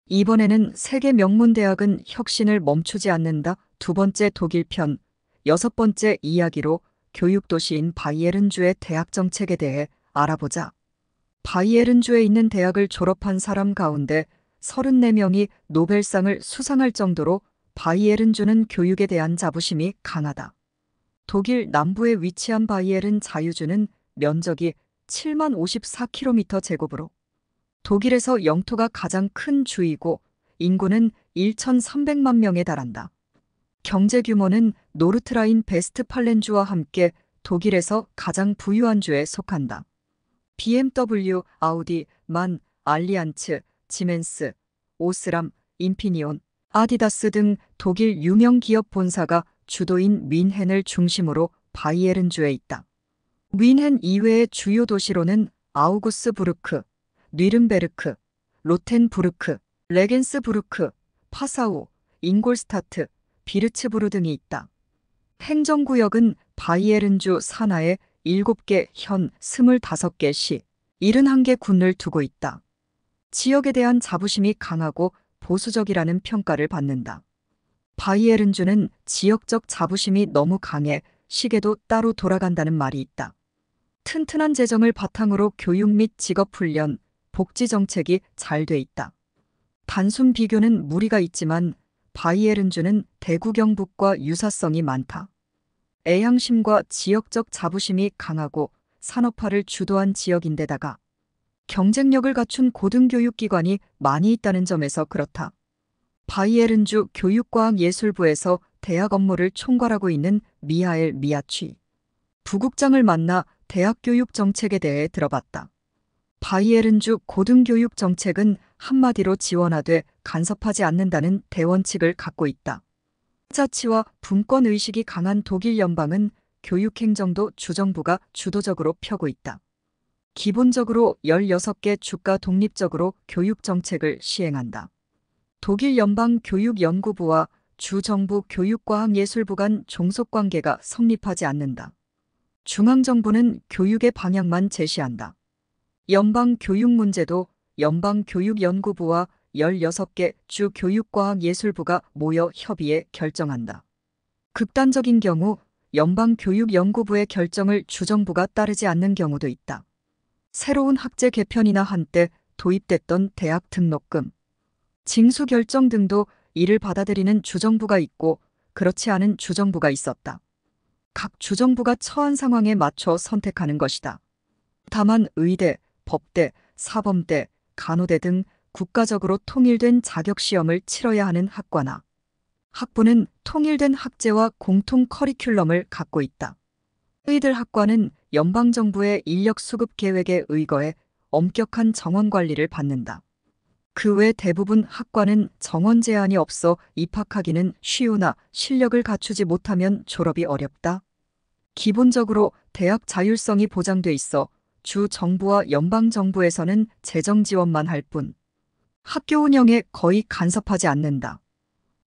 이번에는 세계 명문 대학은 혁신을 멈추지 않는다. 두 번째 독일 편, 여섯 번째 이야기로 교육도시인 바이에른주의 대학 정책에 대해 알아보자. 바이에른주에 있는 대학을 졸업한 사람 가운데 34명이 노벨상을 수상할 정도로 바이에른주는 교육에 대한 자부심이 강하다. 독일 남부에 위치한 바이에른 자유주는 면적이 7만 54km 제곱으로 독일에서 영토가 가장 큰 주이고 인구는 1,300만 명에 달한다. 경제 규모는 노르트라인 베스트팔렌주와 함께 독일에서 가장 부유한 주에 속한다. BMW, 아우디, 만, 알리안츠, 지멘스, 오스람, 인피니온, 아디다스 등 독일 유명 기업 본사가 주도인 뮌헨을 중심으로 바이에른주에 있다. 뮌헨 이외의 주요 도시로는 아우구스부르크, 뉘른베르크, 로텐부르크, 레겐스부르크, 파사우, 잉골스타트, 비르츠부르 등이 있다. 행정구역은 바이에른주 산하에 7개 현 25개 시, 71개 군을 두고 있다. 지역에 대한 자부심이 강하고 보수적이라는 평가를 받는다. 바이에른주는 지역적 자부심이 너무 강해 시계도 따로 돌아간다는 말이 있다. 튼튼한 재정을 바탕으로 교육 및 직업훈련, 복지 정책이 잘 돼 있다. 단순 비교는 무리가 있지만 바이에른주는 대구 경북과 유사성이 많다. 애향심과 지역적 자부심이 강하고 산업화를 주도한 지역인데다가 경쟁력을 갖춘 고등교육기관이 많이 있다는 점에서 그렇다. 바이에른주 교육과학예술부에서 대학 업무를 총괄하고 있는 미하엘 미아취 부국장을 만나 대학 교육 정책에 대해 들어봤다. 바이에른주 고등교육 정책은 한마디로 지원하되 간섭하지 않는다는 대원칙을 갖고 있다. 자치와 분권의식이 강한 독일 연방은 교육행정도 주정부가 주도적으로 펴고 있다. 기본적으로 16개 주가 독립적으로 교육정책을 시행한다. 독일 연방교육연구부와 주정부 교육과학예술부 간 종속관계가 성립하지 않는다. 중앙정부는 교육의 방향만 제시한다. 연방교육문제도 연방교육연구부와 16개 주 교육과학예술부가 모여 협의해 결정한다. 극단적인 경우 연방교육연구부의 결정을 주정부가 따르지 않는 경우도 있다. 새로운 학제 개편이나 한때 도입됐던 대학 등록금, 징수 결정 등도 이를 받아들이는 주정부가 있고 그렇지 않은 주정부가 있었다. 각 주정부가 처한 상황에 맞춰 선택하는 것이다. 다만 의대, 법대, 사범대, 간호대 등 국가적으로 통일된 자격시험을 치러야 하는 학과나 학부는 통일된 학제와 공통 커리큘럼을 갖고 있다. 의들 학과는 연방정부의 인력 수급 계획에 의거해 엄격한 정원 관리를 받는다. 그 외 대부분 학과는 정원 제한이 없어 입학하기는 쉬우나 실력을 갖추지 못하면 졸업이 어렵다. 기본적으로 대학 자율성이 보장돼 있어 주 정부와 연방 정부에서는 재정 지원만 할 뿐 학교 운영에 거의 간섭하지 않는다.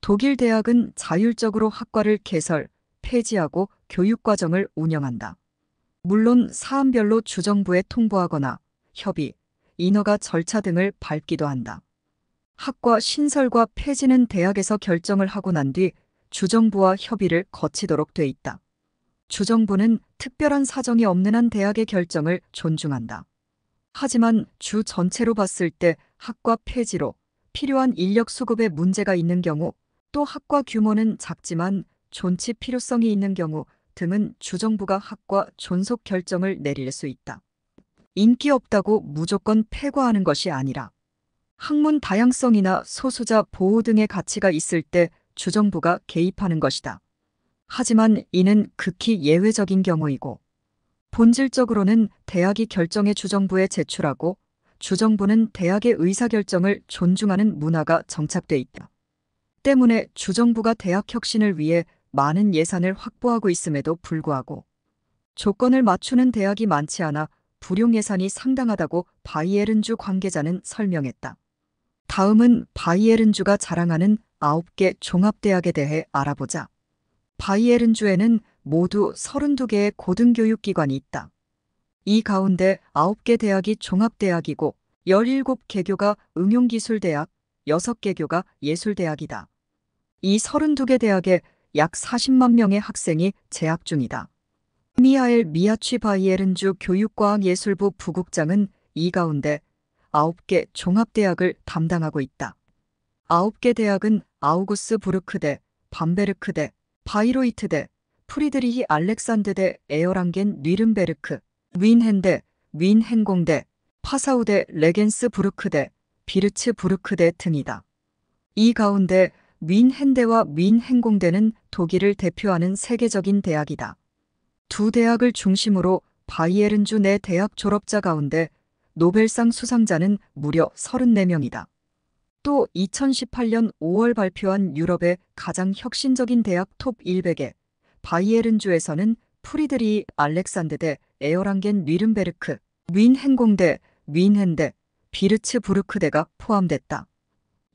독일 대학은 자율적으로 학과를 개설, 폐지하고 교육과정을 운영한다. 물론 사안별로 주정부에 통보하거나 협의, 인허가 절차 등을 밟기도 한다. 학과 신설과 폐지는 대학에서 결정을 하고 난 뒤 주정부와 협의를 거치도록 돼 있다. 주정부는 특별한 사정이 없는 한 대학의 결정을 존중한다. 하지만 주 전체로 봤을 때 학과 폐지로 필요한 인력 수급에 문제가 있는 경우, 또 학과 규모는 작지만 존치 필요성이 있는 경우 등은 주정부가 학과 존속 결정을 내릴 수 있다. 인기 없다고 무조건 폐과하는 것이 아니라 학문 다양성이나 소수자 보호 등의 가치가 있을 때 주정부가 개입하는 것이다. 하지만 이는 극히 예외적인 경우이고 본질적으로는 대학이 결정해 주정부에 제출하고 주정부는 대학의 의사결정을 존중하는 문화가 정착돼 있다. 때문에 주정부가 대학 혁신을 위해 많은 예산을 확보하고 있음에도 불구하고 조건을 맞추는 대학이 많지 않아 불용 예산이 상당하다고 바이에른주 관계자는 설명했다. 다음은 바이에른주가 자랑하는 9개 종합대학에 대해 알아보자. 바이에른주에는 모두 32개의 고등교육기관이 있다. 이 가운데 9개 대학이 종합대학이고 17개교가 응용기술대학, 16개 교가 예술대학이다. 이 32개 대학에 약 40만 명의 학생이 재학 중이다. 미하엘 미아취바이에른주 교육과학예술부 부국장은 이 가운데 9개 종합대학을 담당하고 있다. 9개 대학은 아우구스부르크대, 밤베르크대, 바이로이트대, 프리드리히 알렉산드대, 에어랑겐 뉘른베르크, 윈헨대, 윈헨공대, 파사우대, 레겐스부르크대, 비르츠부르크대 등이다. 이 가운데 윈헨대와 윈헨공대는 독일을 대표하는 세계적인 대학이다. 두 대학을 중심으로 바이에른주 내 대학 졸업자 가운데 노벨상 수상자는 무려 34명이다. 또 2018년 5월 발표한 유럽의 가장 혁신적인 대학 톱 100에 바이에른주에서는 프리드리히 알렉산드대, 에어랑겐 뉘른베르크, 윈헨공대, 윈헨대, 비르츠부르크대가 포함됐다.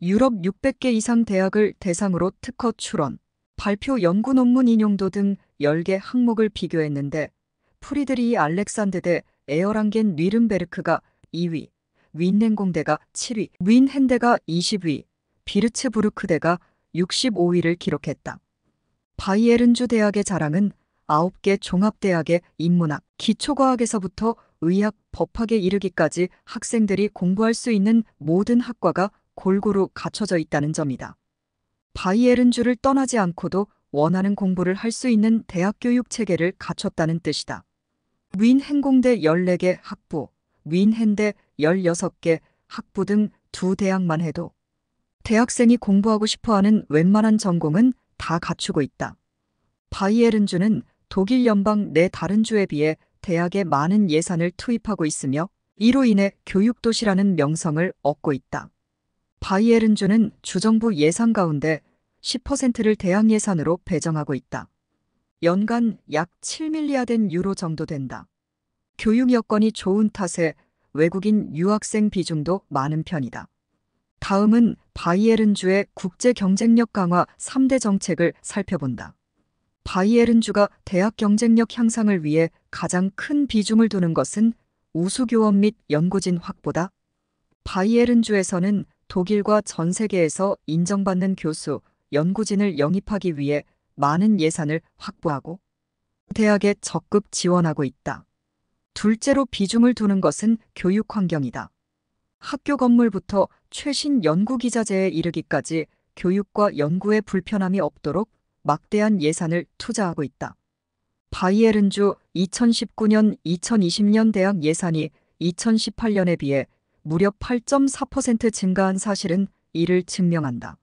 유럽 600개 이상 대학을 대상으로 특허 출원, 발표 연구 논문 인용도 등 10개 항목을 비교했는데 프리드리히 알렉산드대, 에어랑겐 뉘른베르크가 2위, 윈헨공대가 7위, 윈헨대가 20위, 비르츠부르크대가 65위를 기록했다. 바이에른주 대학의 자랑은 9개 종합대학의 인문학, 기초과학에서부터 의학, 법학에 이르기까지 학생들이 공부할 수 있는 모든 학과가 골고루 갖춰져 있다는 점이다. 바이에른주를 떠나지 않고도 원하는 공부를 할 수 있는 대학 교육 체계를 갖췄다는 뜻이다. 윈헨공대 14개 학부, 윈헨대 16개 학부 등 두 대학만 해도 대학생이 공부하고 싶어하는 웬만한 전공은 다 갖추고 있다. 바이에른주는 독일 연방 내 다른 주에 비해 대학에 많은 예산을 투입하고 있으며 이로 인해 교육도시라는 명성을 얻고 있다. 바이에른주는 주정부 예산 가운데 10%를 대학 예산으로 배정하고 있다. 연간 약 7밀리아드 유로 정도 된다. 교육 여건이 좋은 탓에 외국인 유학생 비중도 많은 편이다. 다음은 바이에른주의 국제 경쟁력 강화 3대 정책을 살펴본다. 바이에른주가 대학 경쟁력 향상을 위해 가장 큰 비중을 두는 것은 우수교원 및 연구진 확보다. 바이에른주에서는 독일과 전 세계에서 인정받는 교수, 연구진을 영입하기 위해 많은 예산을 확보하고 대학에 적극 지원하고 있다. 둘째로 비중을 두는 것은 교육 환경이다. 학교 건물부터 최신 연구기자재에 이르기까지 교육과 연구에 불편함이 없도록 막대한 예산을 투자하고 있다. 바이에른주 2019년 2020년 대학 예산이 2018년에 비해 무려 8.4% 증가한 사실은 이를 증명한다.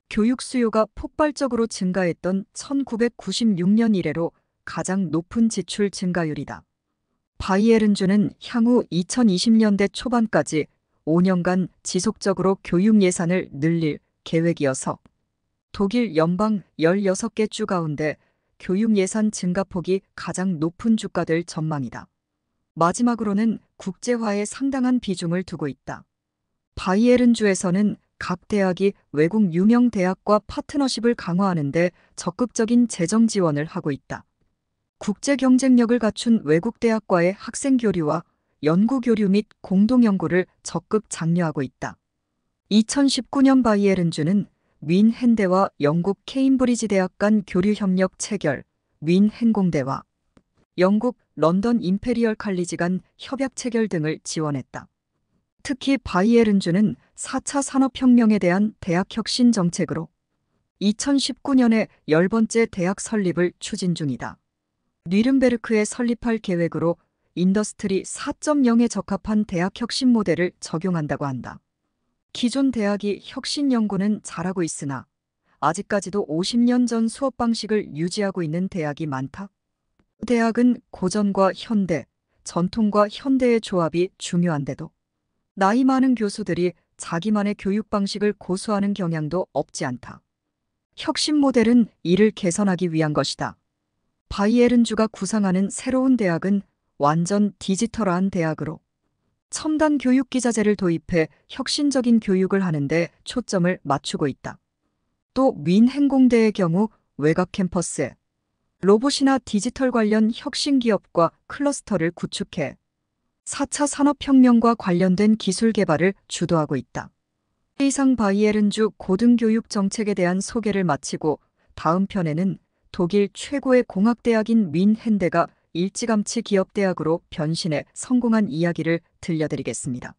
교육 수요가 폭발적으로 증가했던 1996년 이래로 가장 높은 지출 증가율이다. 바이에른주는 향후 2020년대 초반까지 5년간 지속적으로 교육 예산을 늘릴 계획이어서 독일 연방 16개 주 가운데 교육 예산 증가폭이 가장 높은 주가 될 전망이다. 마지막으로는 국제화에 상당한 비중을 두고 있다. 바이에른주에서는 각 대학이 외국 유명 대학과 파트너십을 강화하는 데 적극적인 재정 지원을 하고 있다. 국제 경쟁력을 갖춘 외국 대학과의 학생 교류와 연구 교류 및 공동 연구를 적극 장려하고 있다. 2019년 바이에른주는 윈헨대와 영국 케임브리지 대학 간 교류 협력 체결, 윈헨공대와 영국 런던 임페리얼 칼리지 간 협약 체결 등을 지원했다. 특히 바이에른주는 4차 산업혁명에 대한 대학 혁신 정책으로 2019년에 10번째 대학 설립을 추진 중이다. 뉘른베르크에 설립할 계획으로 인더스트리 4.0에 적합한 대학 혁신 모델을 적용한다고 한다. 기존 대학이 혁신 연구는 잘하고 있으나 아직까지도 50년 전 수업 방식을 유지하고 있는 대학이 많다. 대학은 고전과 현대, 전통과 현대의 조합이 중요한데도 나이 많은 교수들이 자기만의 교육 방식을 고수하는 경향도 없지 않다. 혁신 모델은 이를 개선하기 위한 것이다. 바이에른주가 구상하는 새로운 대학은 완전 디지털한 대학으로 첨단 교육 기자재를 도입해 혁신적인 교육을 하는데 초점을 맞추고 있다. 또 윈헨공대의 경우 외곽 캠퍼스에 로봇이나 디지털 관련 혁신 기업과 클러스터를 구축해 4차 산업혁명과 관련된 기술 개발을 주도하고 있다. 이상 바이에른주 고등교육 정책에 대한 소개를 마치고 다음 편에는 독일 최고의 공학대학인 윈헨대가 일찌감치 기업대학으로 변신해 성공한 이야기를 들려드리겠습니다.